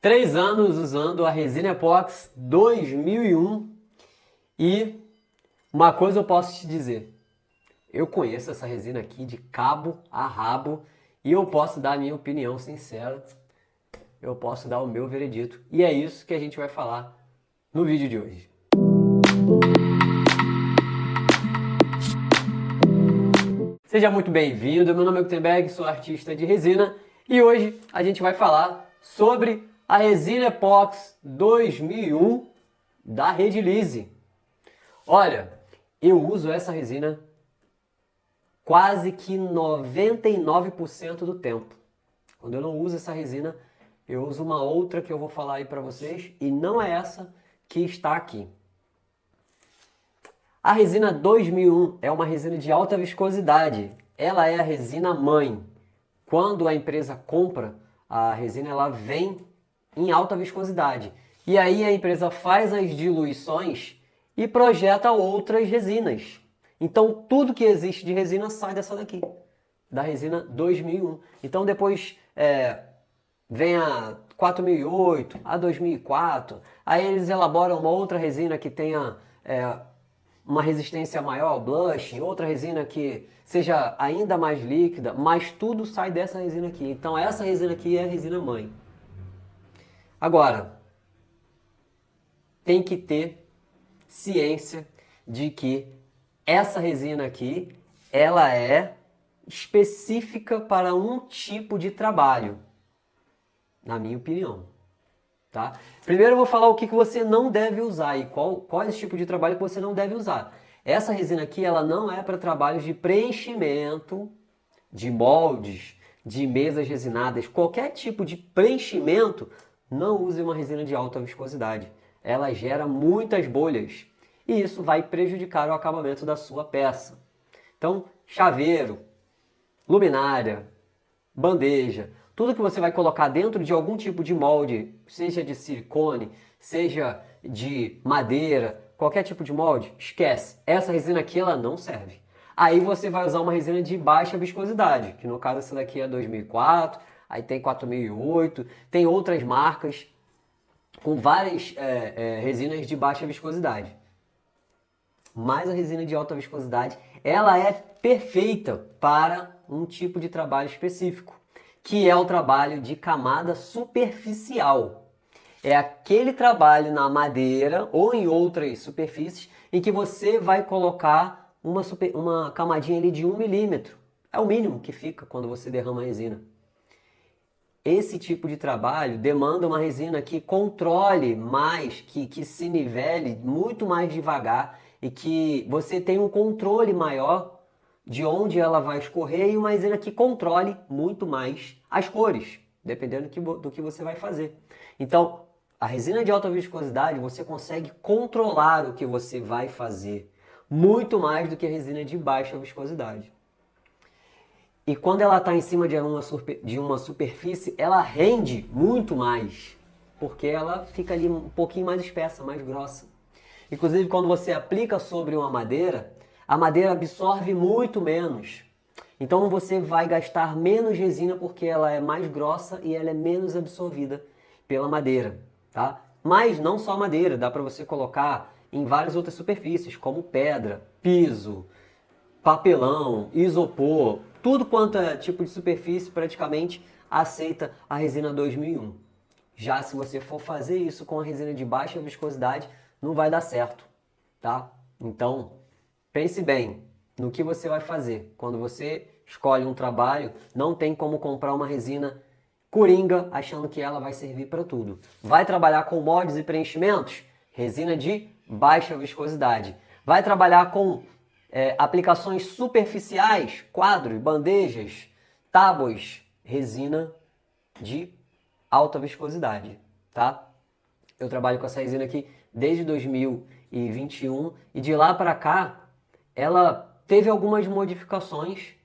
3 anos usando a resina Epox 2001 e uma coisa eu posso te dizer, eu conheço essa resina aqui de cabo a rabo e eu posso dar a minha opinião sincera, eu posso dar o meu veredito e é isso que a gente vai falar no vídeo de hoje. Seja muito bem-vindo, meu nome é Gutenberg, sou artista de resina e hoje a gente vai falar sobre a resina Epox 2001 da Redilize. Olha, eu uso essa resina quase que 99% do tempo. Quando eu não uso essa resina, eu uso uma outra que eu vou falar aí para vocês e não é essa que está aqui. A resina 2001 é uma resina de alta viscosidade. Ela é a resina mãe. Quando a empresa compra a resina, ela vem em alta viscosidade. E aí a empresa faz as diluições e projeta outras resinas. Então tudo que existe de resina sai dessa daqui, da resina 2001. Então depois vem a 4008, a 2004, aí eles elaboram uma outra resina que tenha uma resistência maior ao blush, outra resina que seja ainda mais líquida, mas tudo sai dessa resina aqui. Então essa resina aqui é a resina mãe. Agora, tem que ter ciência de que essa resina aqui, ela é específica para um tipo de trabalho, na minha opinião. Tá? Primeiro eu vou falar o que você não deve usar e qual é esse tipo de trabalho que você não deve usar. Essa resina aqui, ela não é para trabalhos de preenchimento, de moldes, de mesas resinadas, qualquer tipo de preenchimento, não use uma resina de alta viscosidade. Ela gera muitas bolhas e isso vai prejudicar o acabamento da sua peça. Então, chaveiro, luminária, bandeja, tudo que você vai colocar dentro de algum tipo de molde, seja de silicone, seja de madeira, qualquer tipo de molde, esquece. Essa resina aqui ela não serve. Aí você vai usar uma resina de baixa viscosidade, que no caso essa daqui é 2004, aí tem 4008, tem outras marcas com várias resinas de baixa viscosidade. Mas a resina de alta viscosidade, ela é perfeita para um tipo de trabalho específico, que é o trabalho de camada superficial. É aquele trabalho na madeira ou em outras superfícies em que você vai colocar uma camadinha ali de 1 milímetro. É o mínimo que fica quando você derrama a resina. Esse tipo de trabalho demanda uma resina que controle mais, que se nivele muito mais devagar e que você tenha um controle maior de onde ela vai escorrer e uma resina que controle muito mais as cores, dependendo do que você vai fazer. Então, a resina de alta viscosidade, você consegue controlar o que você vai fazer muito mais do que a resina de baixa viscosidade. E quando ela está em cima de uma superfície, ela rende muito mais, porque ela fica ali um pouquinho mais espessa, mais grossa. Inclusive, quando você aplica sobre uma madeira, a madeira absorve muito menos. Então você vai gastar menos resina porque ela é mais grossa e ela é menos absorvida pela madeira, tá? Mas não só madeira, dá para você colocar em várias outras superfícies, como pedra, piso, papelão, isopor, tudo quanto é tipo de superfície praticamente aceita a resina 2001. Já se você for fazer isso com a resina de baixa viscosidade, não vai dar certo, tá? Então, pense bem no que você vai fazer. Quando você escolhe um trabalho, não tem como comprar uma resina coringa achando que ela vai servir para tudo. Vai trabalhar com moldes e preenchimentos? Resina de baixa viscosidade. Vai trabalhar com aplicações superficiais, quadros, bandejas, tábuas, resina de alta viscosidade, tá? Eu trabalho com essa resina aqui desde 2021 e de lá para cá ela teve algumas modificações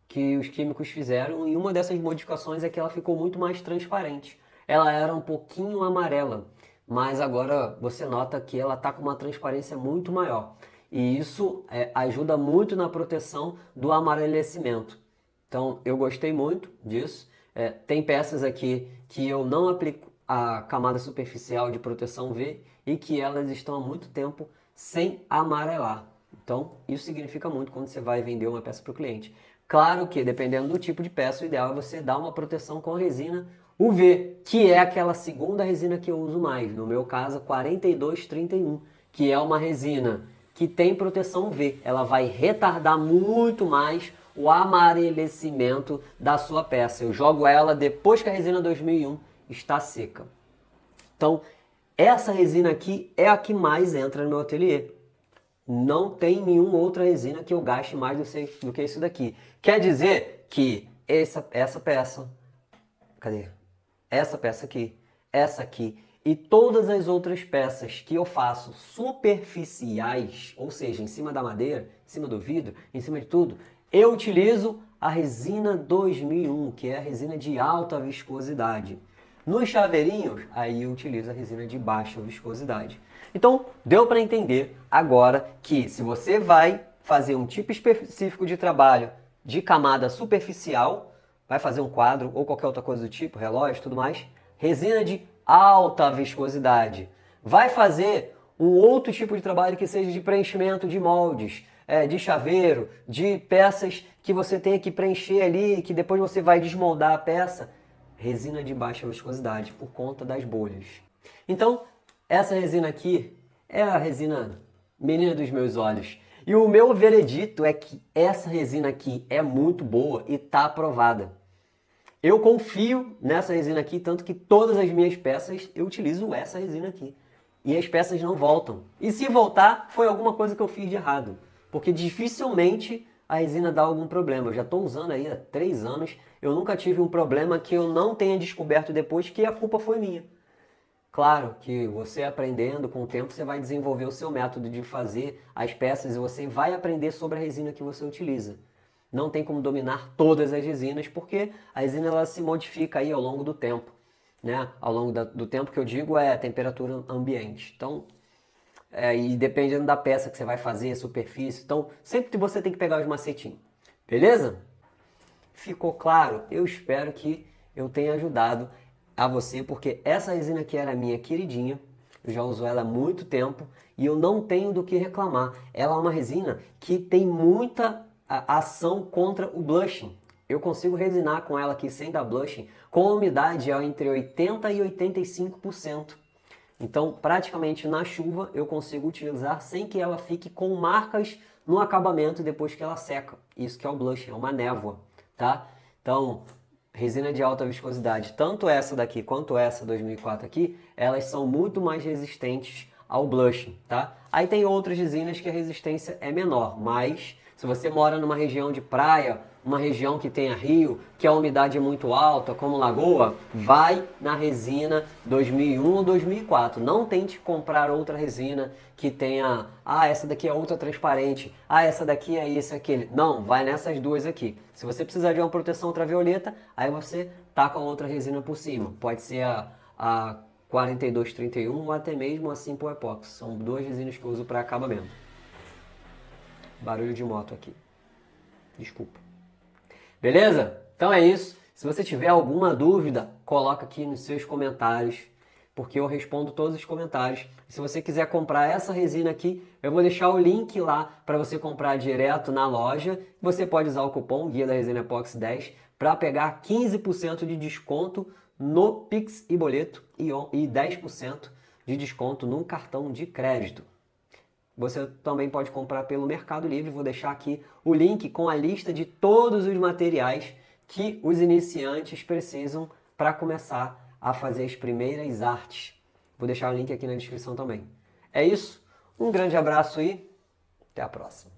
que os químicos fizeram e uma dessas modificações é que ela ficou muito mais transparente. Ela era um pouquinho amarela, mas agora você nota que ela está com uma transparência muito maior. E isso ajuda muito na proteção do amarelecimento. Então eu gostei muito disso. Tem peças aqui que eu não aplico a camada superficial de proteção V e que elas estão há muito tempo sem amarelar. Então, isso significa muito quando você vai vender uma peça para o cliente. Claro que, dependendo do tipo de peça, o ideal é você dar uma proteção com a resina UV, que é aquela segunda resina que eu uso mais. No meu caso, 4231, que é uma resina que tem proteção UV. Ela vai retardar muito mais o amarelecimento da sua peça. Eu jogo ela depois que a resina 2001 está seca. Então, essa resina aqui é a que mais entra no meu ateliê. Não tem nenhuma outra resina que eu gaste mais do que isso daqui. Quer dizer que essa peça, cadê? Essa peça aqui, essa aqui e todas as outras peças que eu faço superficiais, ou seja, em cima da madeira, em cima do vidro, em cima de tudo, eu utilizo a resina 2001, que é a resina de alta viscosidade. Nos chaveirinhos, aí eu utilizo a resina de baixa viscosidade. Então, deu para entender agora que se você vai fazer um tipo específico de trabalho de camada superficial, vai fazer um quadro ou qualquer outra coisa do tipo, relógio, tudo mais, resina de alta viscosidade. Vai fazer um outro tipo de trabalho que seja de preenchimento de moldes, de chaveiro, de peças que você tenha que preencher ali, que depois você vai desmoldar a peça, resina de baixa viscosidade, por conta das bolhas. Então, essa resina aqui é a resina menina dos meus olhos. E o meu veredito é que essa resina aqui é muito boa e está aprovada. Eu confio nessa resina aqui, tanto que todas as minhas peças eu utilizo essa resina aqui. E as peças não voltam. E se voltar, foi alguma coisa que eu fiz de errado. Porque dificilmente a resina dá algum problema. Eu já estou usando aí há 3 anos, eu nunca tive um problema que eu não tenha descoberto depois que a culpa foi minha. Claro que você aprendendo com o tempo, você vai desenvolver o seu método de fazer as peças e você vai aprender sobre a resina que você utiliza. Não tem como dominar todas as resinas, porque a resina ela se modifica aí ao longo do tempo. Né? Ao longo do tempo que eu digo é temperatura ambiente. Então, e dependendo da peça que você vai fazer, superfície. Então, sempre você tem que pegar os macetinhos. Beleza? Ficou claro? Eu espero que eu tenha ajudado a você, porque essa resina aqui era minha queridinha, eu já uso ela há muito tempo e eu não tenho do que reclamar. Ela é uma resina que tem muita ação contra o blushing. Eu consigo resinar com ela aqui sem dar blushing, com a umidade entre 80% e 85%. Então, praticamente na chuva, eu consigo utilizar sem que ela fique com marcas no acabamento depois que ela seca. Isso que é o blushing, é uma névoa, tá? Então, resina de alta viscosidade, tanto essa daqui quanto essa 2004 aqui, elas são muito mais resistentes ao blushing, tá? Aí tem outras resinas que a resistência é menor, mas se você mora numa região de praia, uma região que tenha rio, que a umidade é muito alta, como Lagoa, vai na resina 2001 ou 2004. Não tente comprar outra resina que tenha, essa daqui é ultra transparente, essa daqui é isso e aquele. Não, vai nessas duas aqui. Se você precisar de uma proteção ultravioleta, aí você tá com a outra resina por cima. Pode ser a 4231 ou até mesmo a Simple Epoxy. São duas resinas que eu uso para acabamento. Barulho de moto aqui. Desculpa. Beleza? Então é isso. Se você tiver alguma dúvida, coloca aqui nos seus comentários, porque eu respondo todos os comentários. Se você quiser comprar essa resina aqui, eu vou deixar o link lá para você comprar direto na loja. Você pode usar o cupom Guia da Resina Epoxy 10 para pegar 15% de desconto no Pix e boleto e 10% de desconto no cartão de crédito. Você também pode comprar pelo Mercado Livre. Vou deixar aqui o link com a lista de todos os materiais que os iniciantes precisam para começar a fazer as primeiras artes. Vou deixar o link aqui na descrição também. É isso. Um grande abraço e até a próxima.